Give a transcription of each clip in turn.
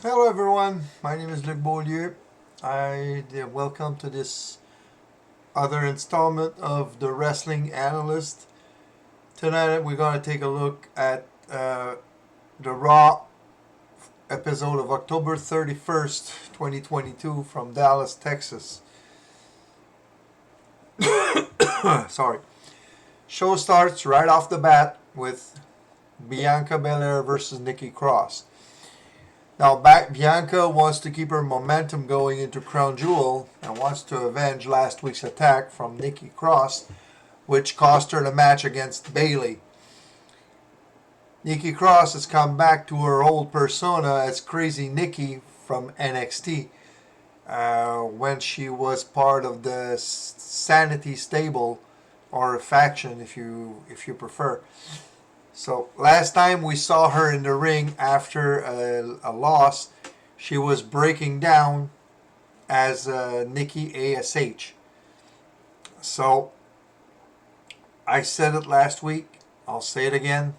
Hello everyone, my name is Luc Beaulieu. Welcome to this other installment of the Wrestling Analyst. Tonight we're going to take a look at the Raw episode of October 31st, 2022 from Dallas, Texas. Sorry. Show starts right off the bat with Bianca Belair versus Nikki Cross. Now, Bianca wants to keep her momentum going into Crown Jewel and wants to avenge last week's attack from Nikki Cross, which cost her the match against Bayley. Nikki Cross has come back to her old persona as Crazy Nikki from NXT when she was part of the Sanity stable, or faction if you prefer. So last time we saw her in the ring after a loss, she was breaking down as Nikki ASH. So I said it last week, I'll say it again.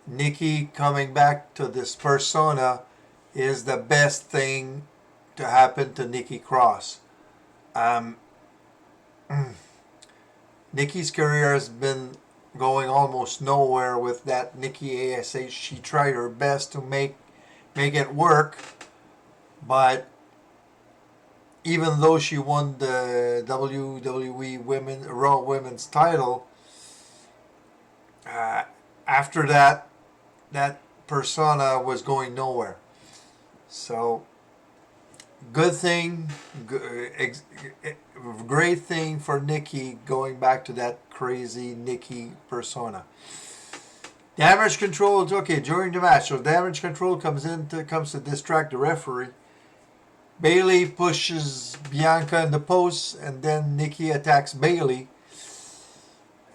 Nikki coming back to this persona is the best thing to happen to Nikki Cross. Nikki's career has been going almost nowhere with that Nikki ASH. She tried her best to make it work, but even though she won the WWE Raw Women's title, after that persona was going nowhere. So good thing, great thing for Nikki going back to that crazy Nikki persona. Damage control, okay, during the match. So damage control comes to distract the referee. Bayley pushes Bianca in the post, and then Nikki attacks Bayley.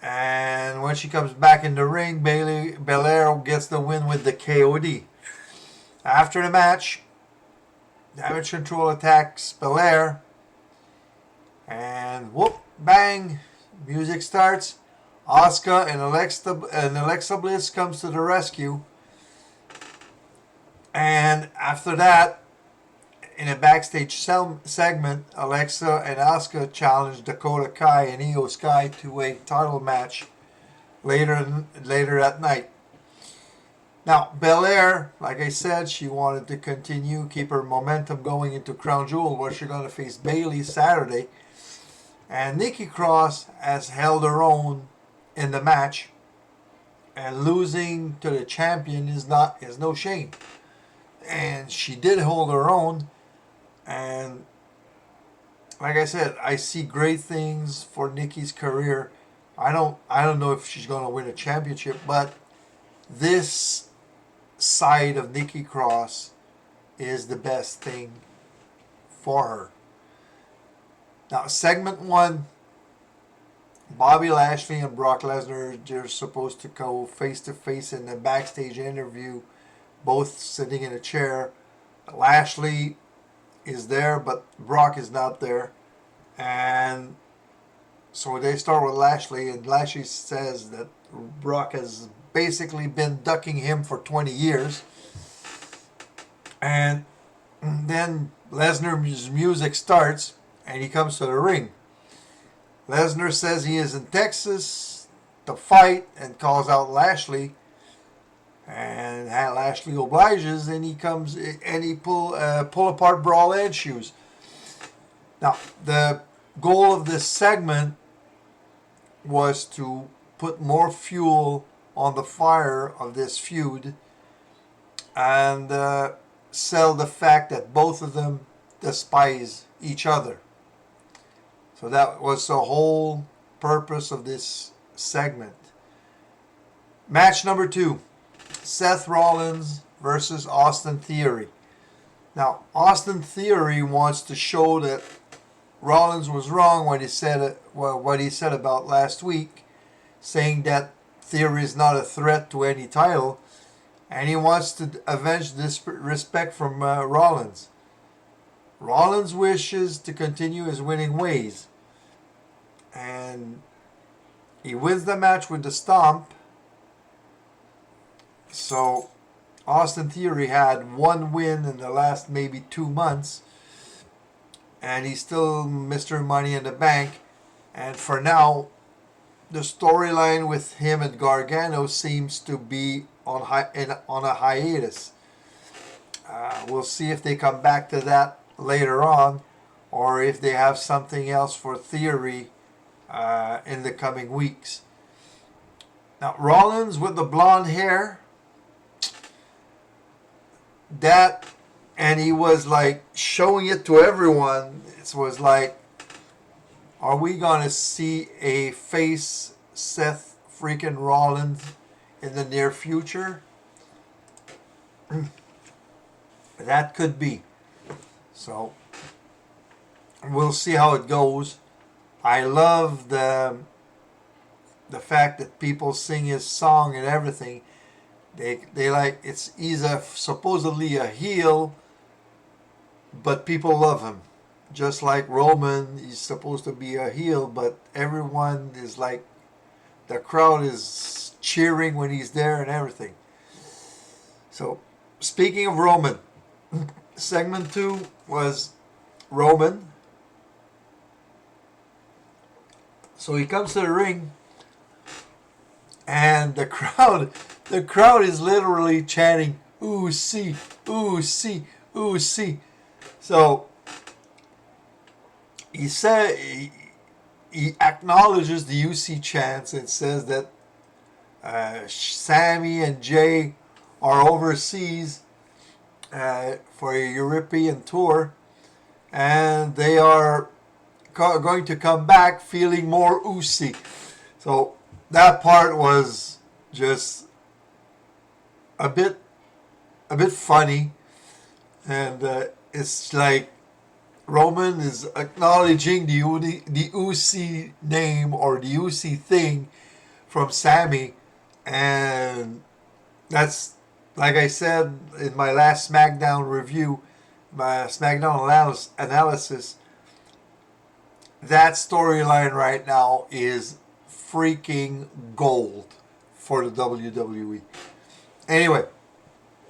And when she comes back in the ring, Belair gets the win with the KOD. After the match, Damage control attacks Belair. And whoop, bang, music starts. Asuka and Alexa Bliss comes to the rescue. And after that, in a backstage segment, Alexa and Asuka challenge Dakota Kai and Io Sky to a title match later that night. Now, Belair, like I said, she wanted to continue, keep her momentum going into Crown Jewel, where she's going to face Bayley Saturday. And Nikki Cross has held her own in the match, and losing to the champion is no shame. And she did hold her own, and like I said, I see great things for Nikki's career. I don't know if she's going to win a championship, but this side of Nikki Cross is the best thing for her. Now, segment 1, Bobby Lashley and Brock Lesnar, they're supposed to go face-to-face in a backstage interview, both sitting in a chair. Lashley is there, but Brock is not there. And so they start with Lashley, and Lashley says that Brock has basically been ducking him for 20 years. And then Lesnar's music starts, and he comes to the ring. Lesnar says he is in Texas to fight and calls out Lashley. And Lashley obliges, and he comes and he pull apart Brawl Edge shoes. Now, the goal of this segment was to put more fuel on the fire of this feud and sell the fact that both of them despise each other. So that was the whole purpose of this segment. Match number 2, Seth Rollins versus Austin Theory. Now, Austin Theory wants to show that Rollins was wrong when he said what he said about last week, saying that Theory is not a threat to any title, and he wants to avenge disrespect from Rollins. Rollins wishes to continue his winning ways, and he wins the match with the stomp. So Austin Theory had one win in the last maybe 2 months, and he's still Mr. Money in the Bank. And for now, the storyline with him and Gargano seems to be on a hiatus. We'll see if they come back to that later on, or if they have something else for Theory in the coming weeks. Now, Rollins with the blonde hair, that, and he was like showing it to everyone. It was like, are we going to see a face Seth freaking Rollins in the near future? That could be. So, we'll see how it goes. I love the fact that people sing his song and everything. They like, he's supposedly a heel, but people love him. Just like Roman, he's supposed to be a heel, but everyone is like, the crowd is cheering when he's there and everything. So, speaking of Roman, segment 2 was Roman. So he comes to the ring, and the crowd is literally chanting, "Ooh, see, ooh, see, ooh, see." So he said he acknowledges the UC chants and says that Sammy and Jay are overseas for a European tour, and they are going to come back feeling more oozy. So that part was just a bit funny, and it's like Roman is acknowledging the oozy name or the oozy thing from Sammy, and that's, like I said in my last SmackDown review, my SmackDown analysis, that storyline right now is freaking gold for the WWE. Anyway,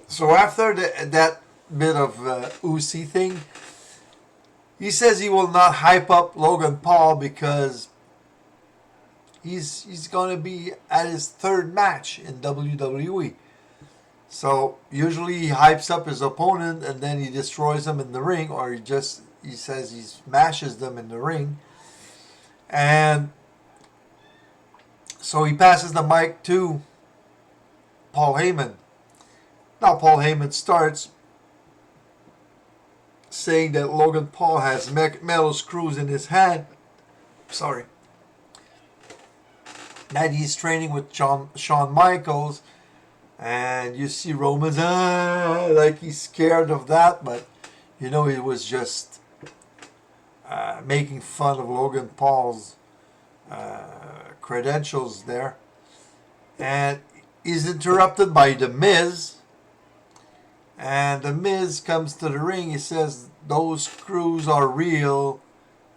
so after that bit of Uzi thing, he says he will not hype up Logan Paul because he's going to be at his third match in WWE. So usually he hypes up his opponent and then he destroys them in the ring, or he says he smashes them in the ring. And so he passes the mic to Paul Heyman. Now Paul Heyman starts saying that Logan Paul has metal screws in his hand. Sorry. That he's training with Shawn Michaels. And you see Roman's like he's scared of that, but he was just making fun of Logan Paul's credentials there. And he's interrupted by The Miz. And The Miz comes to the ring. He says those screws are real,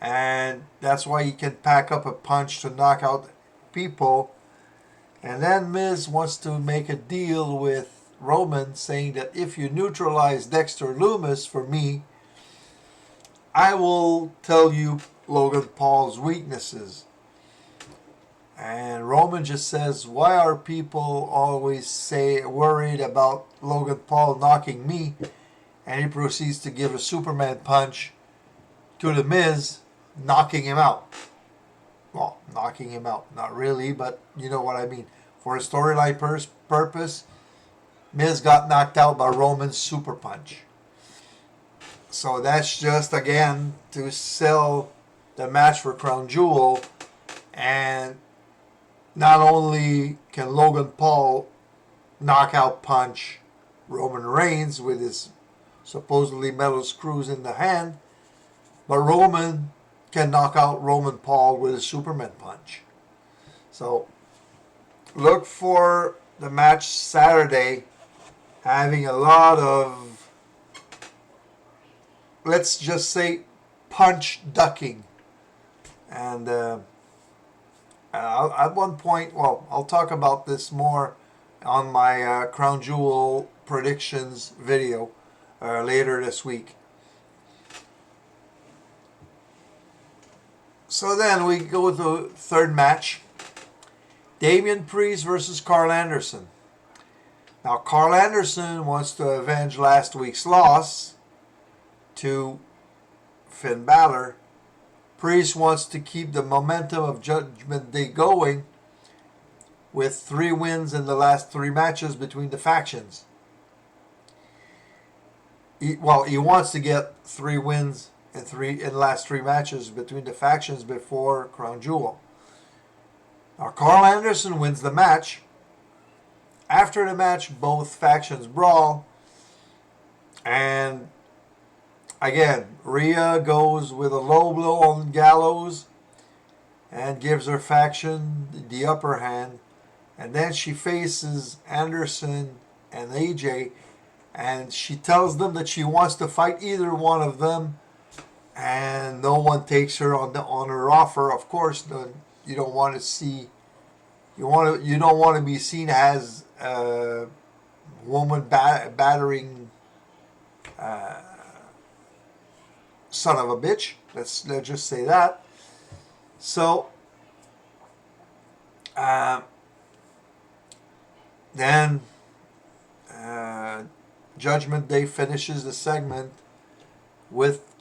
and that's why he can pack up a punch to knock out people. And then Miz wants to make a deal with Roman, saying that if you neutralize Dexter Lumis for me, I will tell you Logan Paul's weaknesses. And Roman just says, why are people always worried about Logan Paul knocking me? And he proceeds to give a Superman punch to The Miz, knocking him out. Well, knocking him out. Not really, but you know what I mean. For a storyline purpose, Miz got knocked out by Roman's super punch. So that's just, again, to sell the match for Crown Jewel. And not only can Logan Paul knockout punch Roman Reigns with his supposedly metal screws in the hand, but Roman can knock out Roman Paul with a Superman punch. So look for the match Saturday having a lot of, let's just say, punch ducking. And at one point, well, I'll talk about this more on my Crown Jewel predictions video later this week. So then we go to the third match. Damian Priest versus Carl Anderson. Now Carl Anderson wants to avenge last week's loss to Finn Balor. Priest wants to keep the momentum of Judgment Day going with 3 wins in the last 3 matches between the factions. He wants to get 3 wins in the last 3 matches between the factions before Crown Jewel. Now Carl Anderson wins the match. After the match, both factions brawl, and again, Rhea goes with a low blow on Gallows and gives her faction the upper hand. And then she faces Anderson and AJ, and she tells them that she wants to fight either one of them, and no one takes her on her offer. Of course, you don't want to see you don't want to be seen as a woman battering son of a bitch. Let's just say that. So then Judgment Day finishes the segment with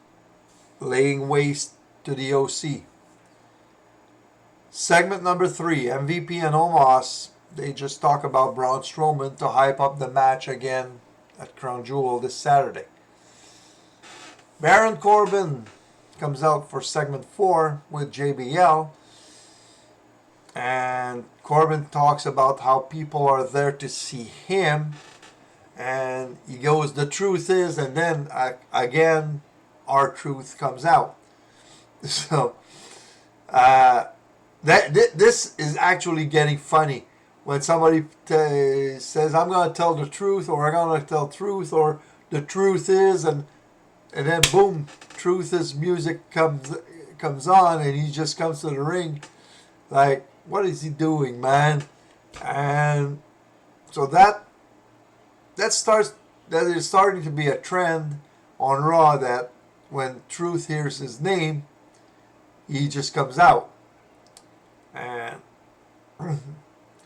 laying waste to the OC. Segment number 3, MVP and Omos, they just talk about Braun Strowman to hype up the match again at Crown Jewel this Saturday. Baron Corbin comes out for segment 4 with JBL, and Corbin talks about how people are there to see him, and he goes, the truth is, and then again our truth comes out. So this is actually getting funny when somebody says, I'm going to tell the truth, or I'm going to tell truth, or the truth is, and then boom, truth is music comes on, and he just comes to the ring like, what is he doing, man? And so that is starting to be a trend on Raw, that when Truth hears his name, he just comes out. And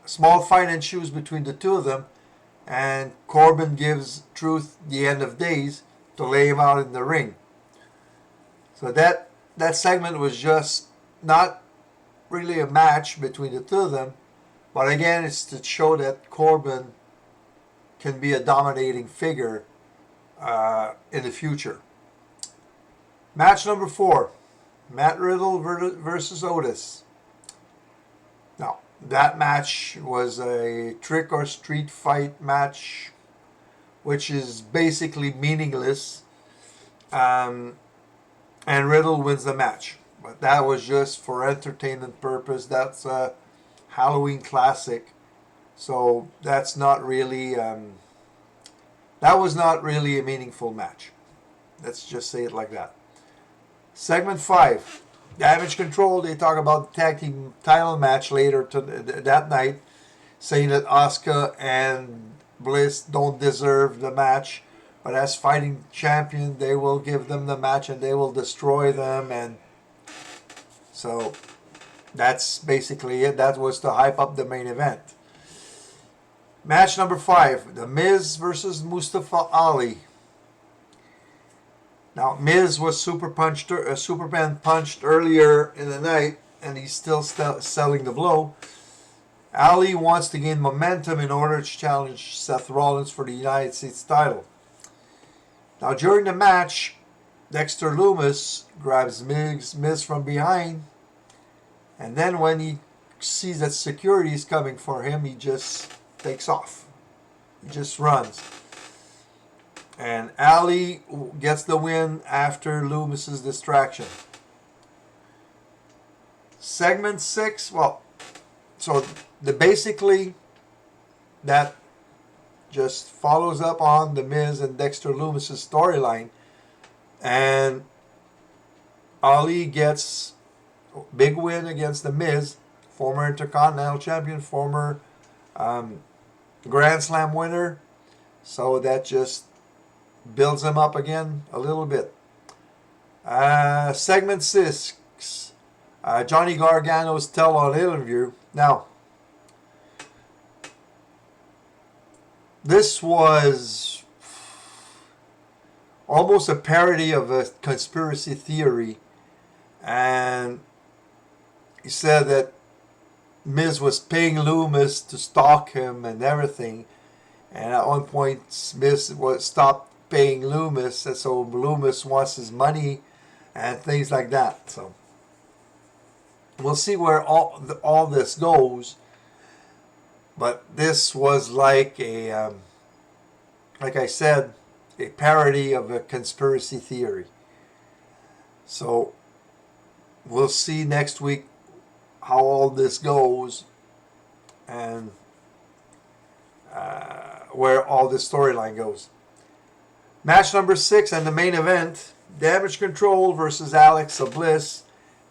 small fight ensues between the two of them, and Corbin gives Truth the end of days to lay him out in the ring. So that segment was just not really a match between the two of them, but again, it's to show that Corbin can be a dominating figure in the future. Match number 4, Matt Riddle versus Otis. Now, that match was a trick or street fight match, which is basically meaningless, and Riddle wins the match. But that was just for entertainment purpose. That's a Halloween classic, so that's not really that was not really a meaningful match. Let's just say it like that. Segment 5, Damage Control. They talk about the tag team title match later that night, saying that Asuka and Bliss don't deserve the match, but as fighting champion, they will give them the match and they will destroy them. And so that's basically it. That was to hype up the main event. Match number 5, The Miz versus Mustafa Ali. Now, Miz was Superman punched earlier in the night, and he's still selling the blow. Ali wants to gain momentum in order to challenge Seth Rollins for the United States title. Now, during the match, Dexter Lumis grabs Miz from behind, and then when he sees that security is coming for him, he just takes off. He just runs. And Ali gets the win after Lumis's distraction. Segment 6, so basically that just follows up on the Miz and Dexter Lumis's storyline, and Ali gets a big win against the Miz, former Intercontinental Champion, former Grand Slam winner, So that just builds them up again a little bit. Segment 6, Johnny Gargano's tell-all interview. Now, this was almost a parody of a conspiracy theory, and he said that Miz was paying Loomis to stalk him and everything, and at one point Miz stopped paying Loomis, and so Loomis wants his money and things like that. So we'll see where all this goes. But this was like like I said, a parody of a conspiracy theory. So we'll see next week how all this goes and where all this storyline goes. Match number 6 and the main event, Damage Control versus Alexa Bliss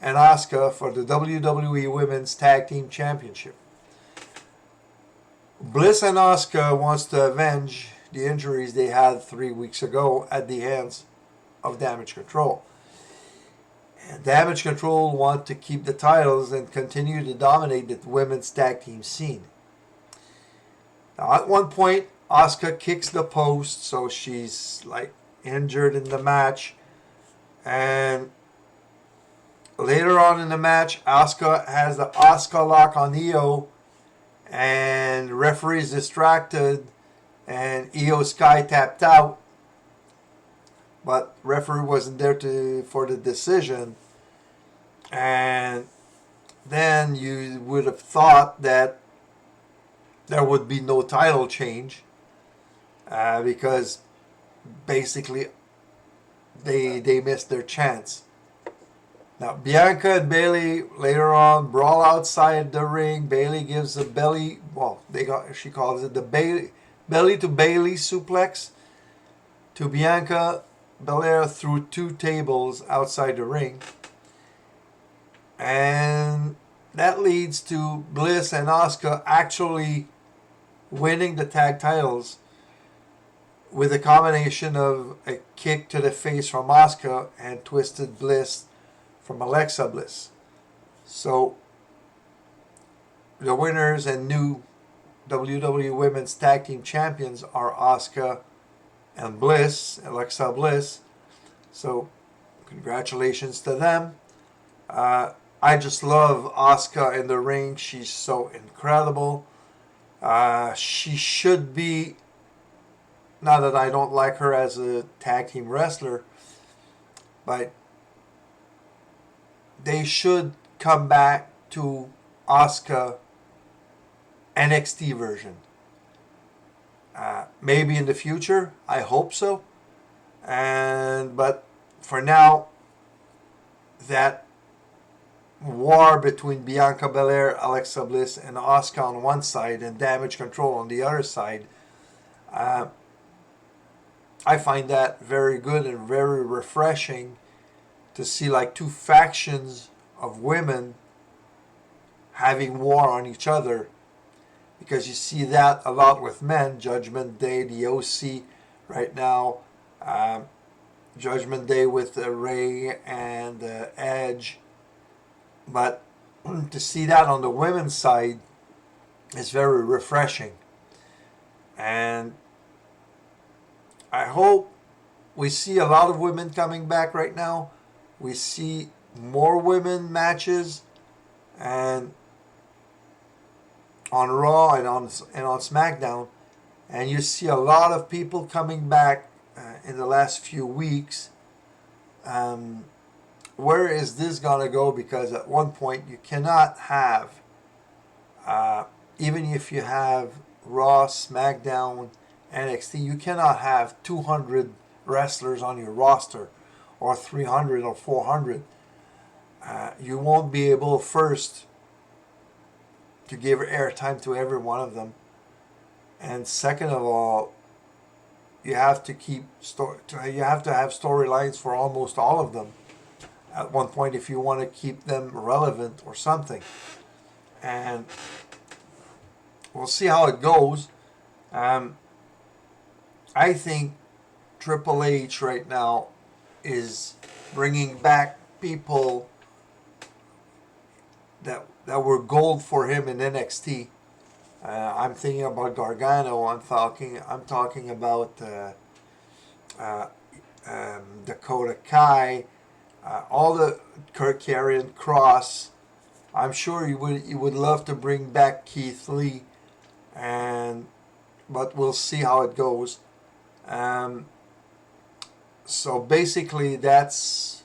and Asuka for the WWE Women's Tag Team Championship. Bliss and Asuka wants to avenge the injuries they had 3 weeks ago at the hands of Damage Control. And Damage Control want to keep the titles and continue to dominate the women's tag team scene. Now at one point, Asuka kicks the post, so she's like injured in the match. And later on in the match, Asuka has the Asuka lock on Io, and referee's distracted, and Io Sky tapped out, but referee wasn't there for the decision. And then you would have thought that there would be no title change, because basically they missed their chance. Now Bianca and Bayley later on brawl outside the ring. Bayley gives a belly, she calls it the belly to Bayley suplex to Bianca Belair through 2 tables outside the ring. And that leads to Bliss and Asuka actually winning the tag titles with a combination of a kick to the face from Asuka and Twisted Bliss from Alexa Bliss. So the winners and new WWE Women's Tag Team Champions are Asuka and Bliss, Alexa Bliss. So congratulations to them. I just love Asuka in the ring. She's so incredible. She should be, not that I don't like her as a tag team wrestler, but they should come back to Asuka NXT version. Maybe in the future. I hope so. But for now, that war between Bianca Belair, Alexa Bliss, and Asuka on one side and Damage Control on the other side, I find that very good and very refreshing to see like 2 factions of women having war on each other, because you see that a lot with men. Judgment Day, the OC right now, Judgment Day with Ray and Edge. But to see that on the women's side is very refreshing. And I hope we see a lot of women coming back right now. We see more women matches and on Raw and on SmackDown. And you see a lot of people coming back in the last few weeks. Where is this going to go? Because at one point you cannot have, even if you have Raw, SmackDown, NXT, you cannot have 200 wrestlers on your roster, or 300 or 400. You won't be able, first, to give airtime to every one of them, and second of all, you have to have storylines for almost all of them at one point if you want to keep them relevant or something. And we'll see how it goes. I think Triple H right now is bringing back people that were gold for him in NXT. I'm thinking about Gargano. I'm talking about uh, Dakota Kai, all the Kirk Karrion Cross. I'm sure you would love to bring back Keith Lee, and but we'll see how it goes. Um, so basically, that's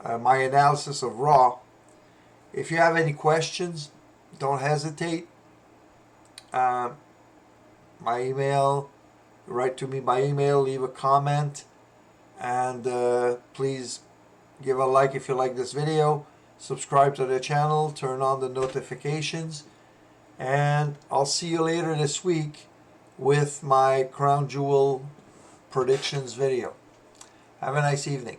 my analysis of Raw. If you have any questions, don't hesitate. Uh, my email, write to me by email, leave a comment, and please give a like if you like this video. Subscribe to the channel, turn on the notifications, and I'll see you later this week with my Crown Jewel predictions video. Have a nice evening.